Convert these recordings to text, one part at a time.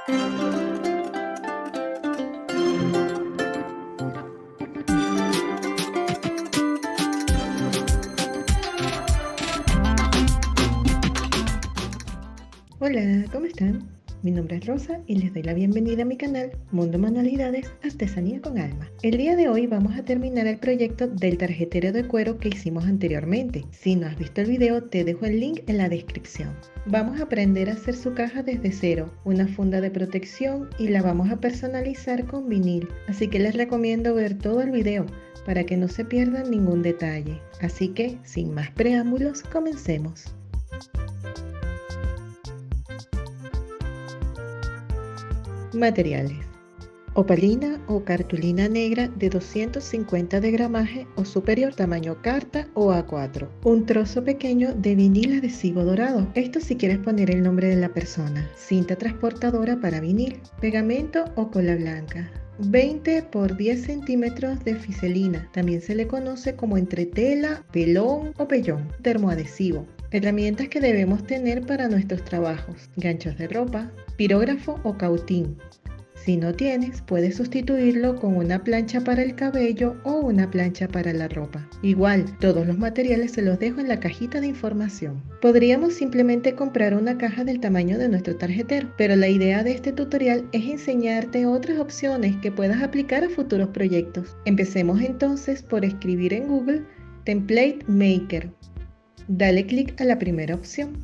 Hola, ¿cómo están? Mi nombre es Rosa y les doy la bienvenida a mi canal Mundo Manualidades Artesanía con Alma. El día de hoy vamos a terminar el proyecto del tarjetero de cuero que hicimos anteriormente. Si no has visto el video, te dejo el link en la descripción. Vamos a aprender a hacer su caja desde cero, una funda de protección y la vamos a personalizar con vinil. Así que les recomiendo ver todo el video para que no se pierdan ningún detalle. Así que, sin más preámbulos, comencemos. Materiales: opalina o cartulina negra de 250 de gramaje o superior, tamaño carta o A4, un trozo pequeño de vinil adhesivo dorado, esto si quieres poner el nombre de la persona, cinta transportadora para vinil, pegamento o cola blanca, 20 por 10 centímetros de fiselina, también se le conoce como entretela, pelón o pellón, termoadhesivo. Herramientas que debemos tener para nuestros trabajos: ganchos de ropa, pirógrafo o cautín. Si no tienes, puedes sustituirlo con una plancha para el cabello o una plancha para la ropa. Igual, todos los materiales se los dejo en la cajita de información. Podríamos simplemente comprar una caja del tamaño de nuestro tarjetero, pero la idea de este tutorial es enseñarte otras opciones que puedas aplicar a futuros proyectos. Empecemos entonces por escribir en Google Template Maker. Dale clic a la primera opción.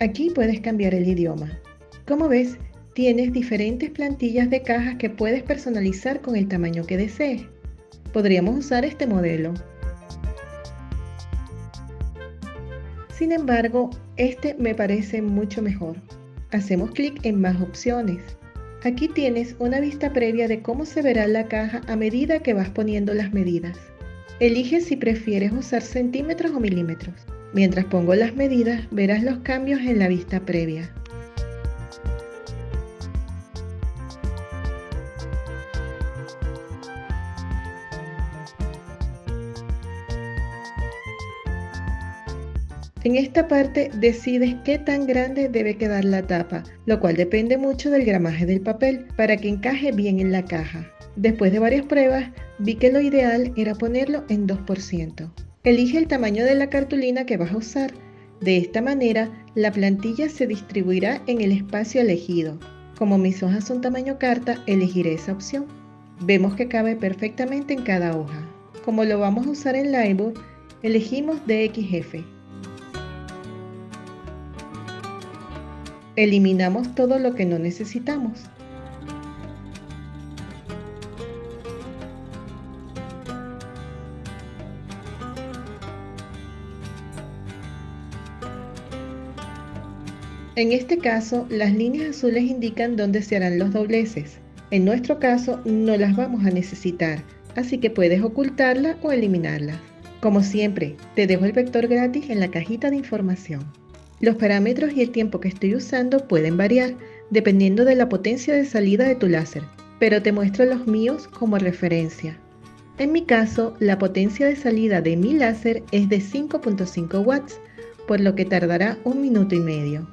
Aquí puedes cambiar el idioma. Como ves, tienes diferentes plantillas de cajas que puedes personalizar con el tamaño que desees. Podríamos usar este modelo. Sin embargo, este me parece mucho mejor. Hacemos clic en más opciones. Aquí tienes una vista previa de cómo se verá la caja a medida que vas poniendo las medidas. Elige si prefieres usar centímetros o milímetros. Mientras pongo las medidas, verás los cambios en la vista previa. En esta parte decides qué tan grande debe quedar la tapa, lo cual depende mucho del gramaje del papel para que encaje bien en la caja. Después de varias pruebas, vi que lo ideal era ponerlo en 2%. Elige el tamaño de la cartulina que vas a usar. De esta manera, la plantilla se distribuirá en el espacio elegido. Como mis hojas son tamaño carta, elegiré esa opción. Vemos que cabe perfectamente en cada hoja. Como lo vamos a usar en Livebook, elegimos DXF. Eliminamos todo lo que no necesitamos. En este caso, las líneas azules indican dónde se harán los dobleces. En nuestro caso, no las vamos a necesitar, así que puedes ocultarlas o eliminarlas. Como siempre, te dejo el vector gratis en la cajita de información. Los parámetros y el tiempo que estoy usando pueden variar, dependiendo de la potencia de salida de tu láser, pero te muestro los míos como referencia. En mi caso, la potencia de salida de mi láser es de 5.5 watts, por lo que tardará 1 minuto y medio.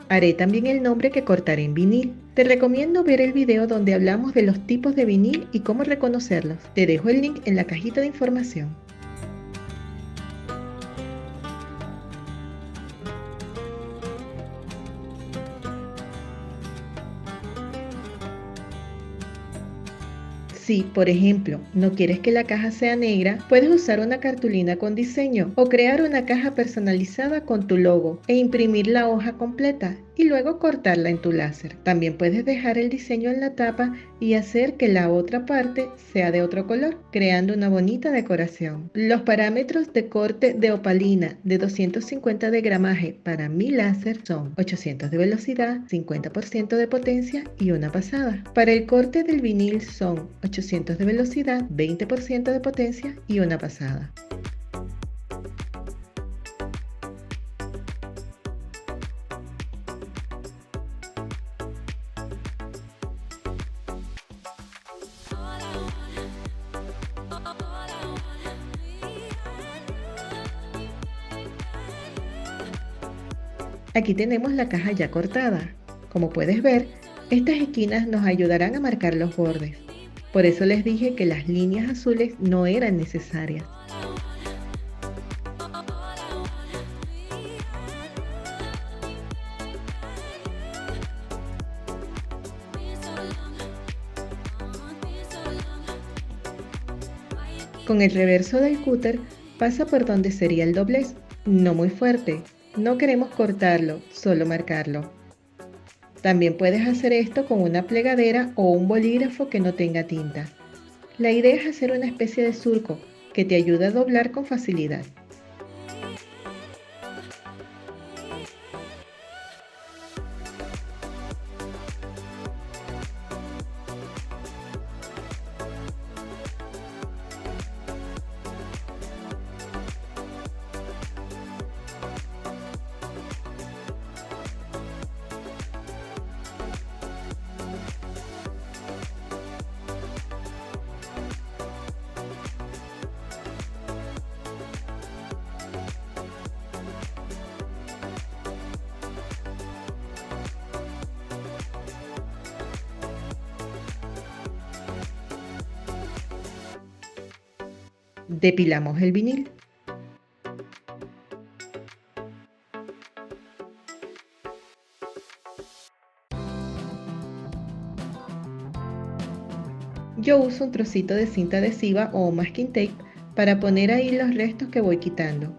Haré también el nombre que cortaré en vinil. Te recomiendo ver el video donde hablamos de los tipos de vinil y cómo reconocerlos. Te dejo el link en la cajita de información. Si, por ejemplo, no quieres que la caja sea negra, puedes usar una cartulina con diseño o crear una caja personalizada con tu logo e imprimir la hoja completa y luego cortarla en tu láser. También puedes dejar el diseño en la tapa y hacer que la otra parte sea de otro color, creando una bonita decoración. Los parámetros de corte de opalina de 250 de gramaje para mi láser son 800 de velocidad, 50% de potencia y una pasada. Para el corte del vinil son 800 de velocidad, 20% de potencia y una pasada. Aquí tenemos la caja ya cortada. Como puedes ver, estas esquinas nos ayudarán a marcar los bordes. Por eso les dije que las líneas azules no eran necesarias. Con el reverso del cúter pasa por donde sería el doblez, no muy fuerte. No queremos cortarlo, solo marcarlo. También puedes hacer esto con una plegadera o un bolígrafo que no tenga tinta. La idea es hacer una especie de surco que te ayude a doblar con facilidad. Depilamos el vinil. Yo uso un trocito de cinta adhesiva o masking tape para poner ahí los restos que voy quitando.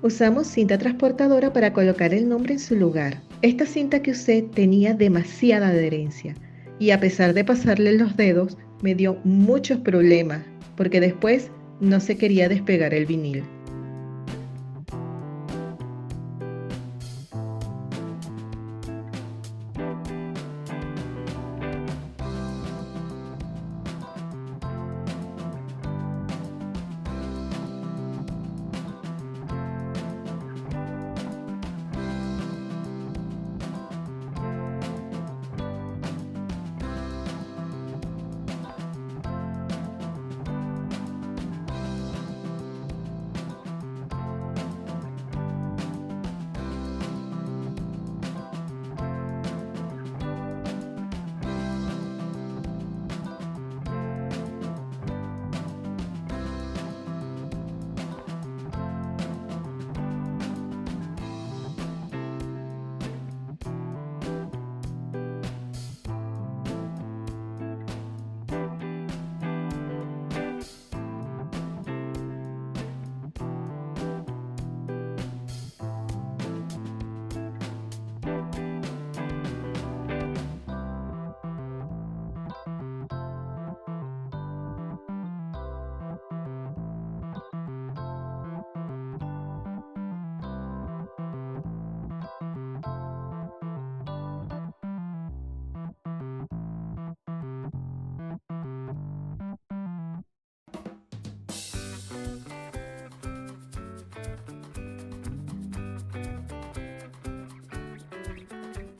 Usamos cinta transportadora para colocar el nombre en su lugar. Esta cinta que usé tenía demasiada adherencia y a pesar de pasarle los dedos, me dio muchos problemas porque después no se quería despegar el vinil.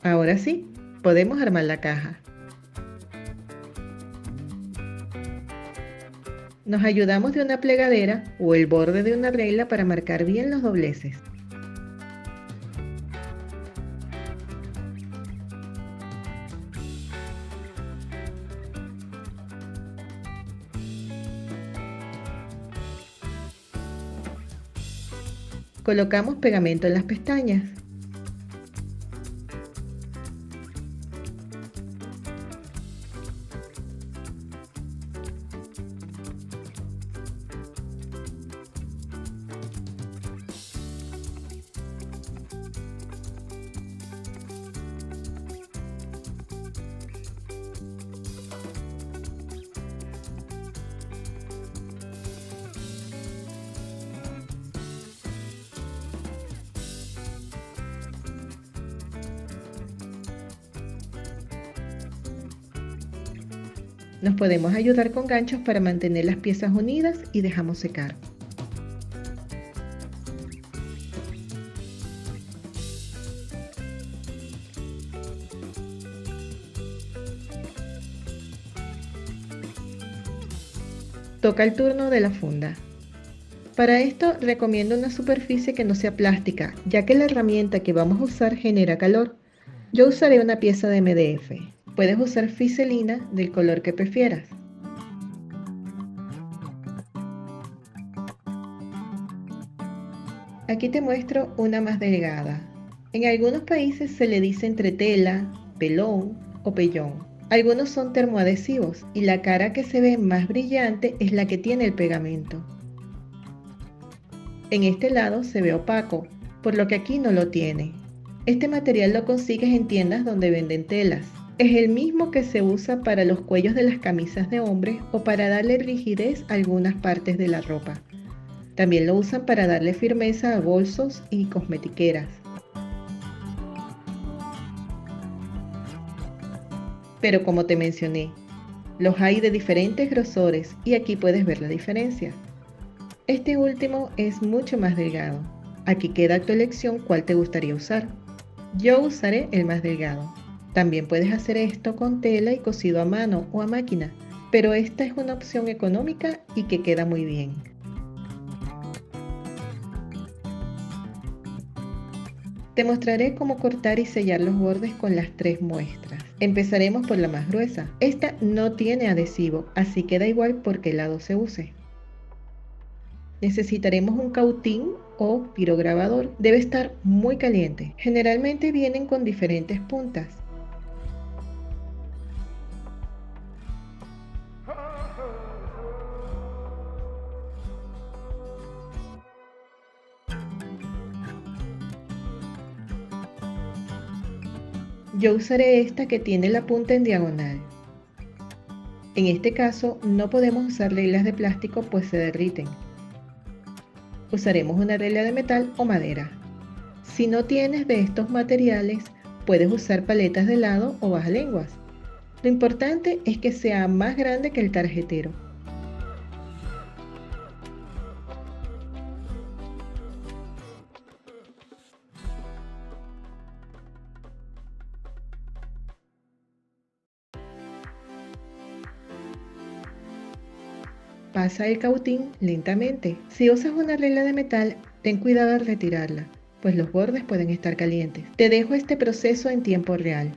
Ahora sí, podemos armar la caja. Nos ayudamos de una plegadera o el borde de una regla para marcar bien los dobleces. Colocamos pegamento en las pestañas. Nos podemos ayudar con ganchos para mantener las piezas unidas y dejamos secar. Toca el turno de la funda. Para esto recomiendo una superficie que no sea plástica, ya que la herramienta que vamos a usar genera calor. Yo usaré una pieza de MDF. Puedes usar fiselina del color que prefieras. Aquí te muestro una más delgada. En algunos países se le dice entretela, pelón o pellón. Algunos son termoadhesivos y la cara que se ve más brillante es la que tiene el pegamento. En este lado se ve opaco, por lo que aquí no lo tiene. Este material lo consigues en tiendas donde venden telas. Es el mismo que se usa para los cuellos de las camisas de hombres o para darle rigidez a algunas partes de la ropa. También lo usan para darle firmeza a bolsos y cosmetiqueras. Pero como te mencioné, los hay de diferentes grosores y aquí puedes ver la diferencia. Este último es mucho más delgado. Aquí queda a tu elección cuál te gustaría usar. Yo usaré el más delgado. También puedes hacer esto con tela y cosido a mano o a máquina, pero esta es una opción económica y que queda muy bien. Te mostraré cómo cortar y sellar los bordes con las 3 muestras. Empezaremos por la más gruesa. Esta no tiene adhesivo, así que da igual por qué lado se use. Necesitaremos un cautín o pirograbador. Debe estar muy caliente. Generalmente vienen con diferentes puntas. Yo usaré esta que tiene la punta en diagonal. En este caso no podemos usar reglas de plástico pues se derriten. Usaremos una regla de metal o madera. Si no tienes de estos materiales, puedes usar paletas de helado o bajalenguas. Lo importante es que sea más grande que el tarjetero. Pasa el cautín lentamente. Si usas una regla de metal, ten cuidado al retirarla, pues los bordes pueden estar calientes. Te dejo este proceso en tiempo real.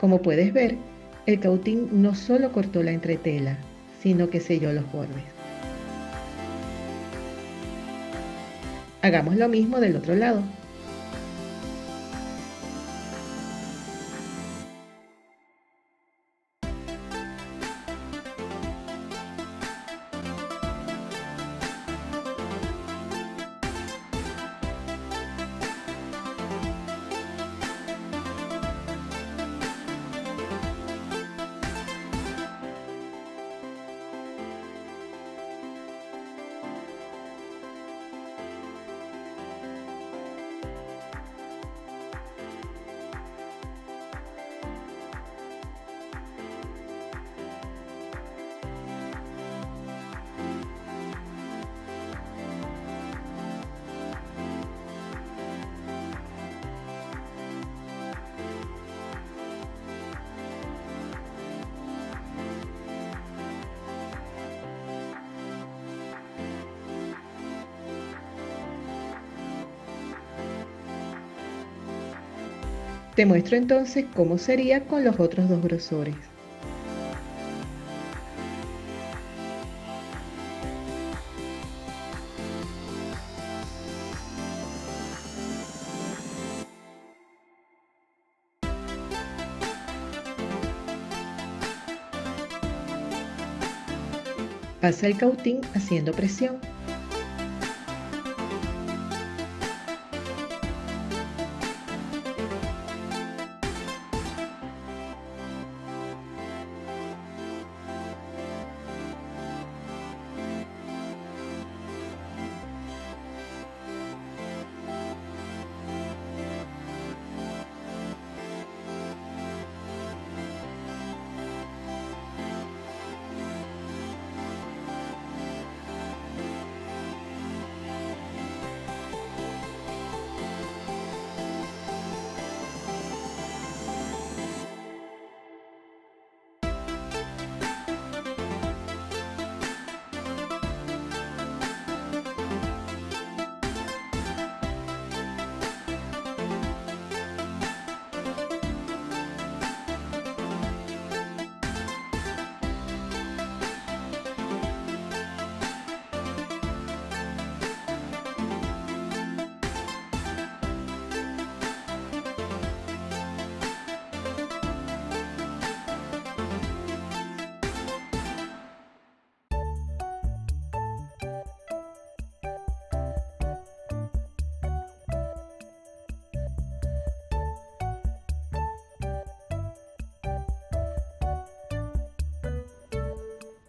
Como puedes ver, el cautín no solo cortó la entretela, sino que selló los bordes. Hagamos lo mismo del otro lado. Te muestro entonces cómo sería con los otros dos grosores. Pasa el cautín haciendo presión.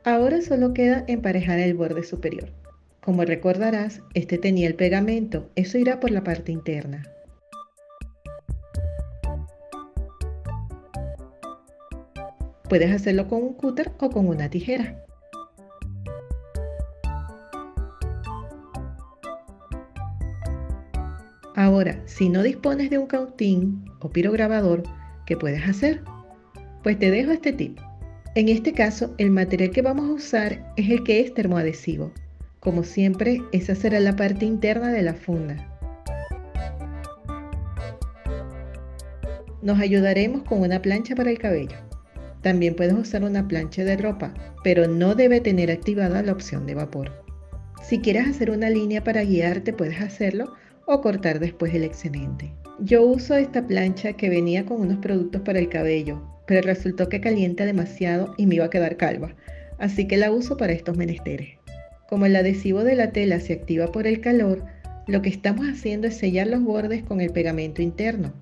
Ahora solo queda emparejar el borde superior. Como recordarás, este tenía el pegamento, eso irá por la parte interna. Puedes hacerlo con un cúter o con una tijera. Ahora, si no dispones de un cautín o pirograbador, ¿qué puedes hacer? Pues te dejo este tip. En este caso, el material que vamos a usar es el que es termoadhesivo. Como siempre, esa será la parte interna de la funda. Nos ayudaremos con una plancha para el cabello. También puedes usar una plancha de ropa, pero no debe tener activada la opción de vapor. Si quieres hacer una línea para guiarte, puedes hacerlo o cortar después el excedente. Yo uso esta plancha que venía con unos productos para el cabello, pero resultó que calienta demasiado y me iba a quedar calva, así que la uso para estos menesteres. Como el adhesivo de la tela se activa por el calor, lo que estamos haciendo es sellar los bordes con el pegamento interno.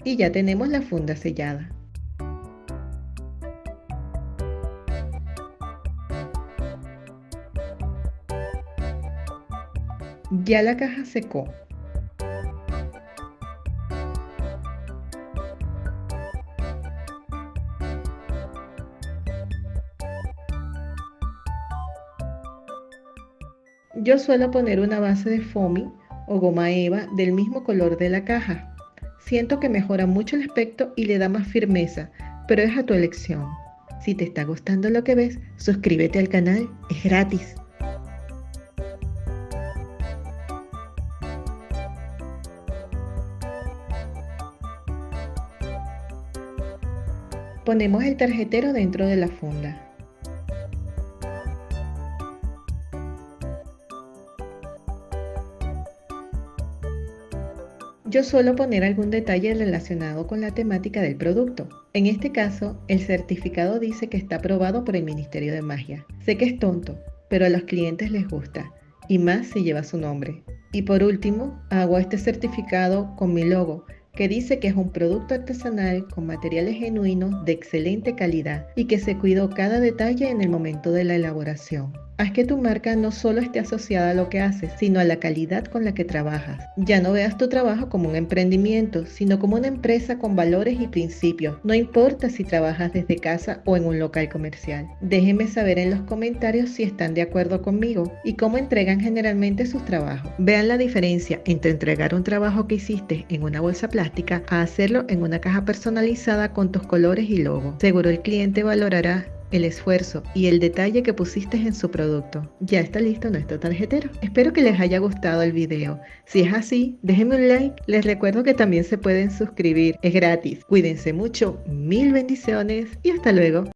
Y ya tenemos la funda sellada. Ya la caja secó. Yo suelo poner una base de foamy o goma eva del mismo color de la caja. Siento que mejora mucho el aspecto y le da más firmeza, pero es a tu elección. Si te está gustando lo que ves, suscríbete al canal, es gratis. Ponemos el tarjetero dentro de la funda. Yo suelo poner algún detalle relacionado con la temática del producto. En este caso, el certificado dice que está aprobado por el Ministerio de Magia. Sé que es tonto, pero a los clientes les gusta, y más si lleva su nombre. Y por último, hago este certificado con mi logo, que dice que es un producto artesanal con materiales genuinos de excelente calidad y que se cuidó cada detalle en el momento de la elaboración. Haz que tu marca no solo esté asociada a lo que haces, sino a la calidad con la que trabajas. Ya no veas tu trabajo como un emprendimiento, sino como una empresa con valores y principios. No importa si trabajas desde casa o en un local comercial. Déjenme saber en los comentarios si están de acuerdo conmigo y cómo entregan generalmente sus trabajos. Vean la diferencia entre entregar un trabajo que hiciste en una bolsa plástica a hacerlo en una caja personalizada con tus colores y logo. Seguro el cliente valorará el esfuerzo y el detalle que pusiste en su producto. Ya está listo nuestro tarjetero. Espero que les haya gustado el video. Si es así, déjenme un like. Les recuerdo que también se pueden suscribir. Es gratis. Cuídense mucho. Mil bendiciones y hasta luego.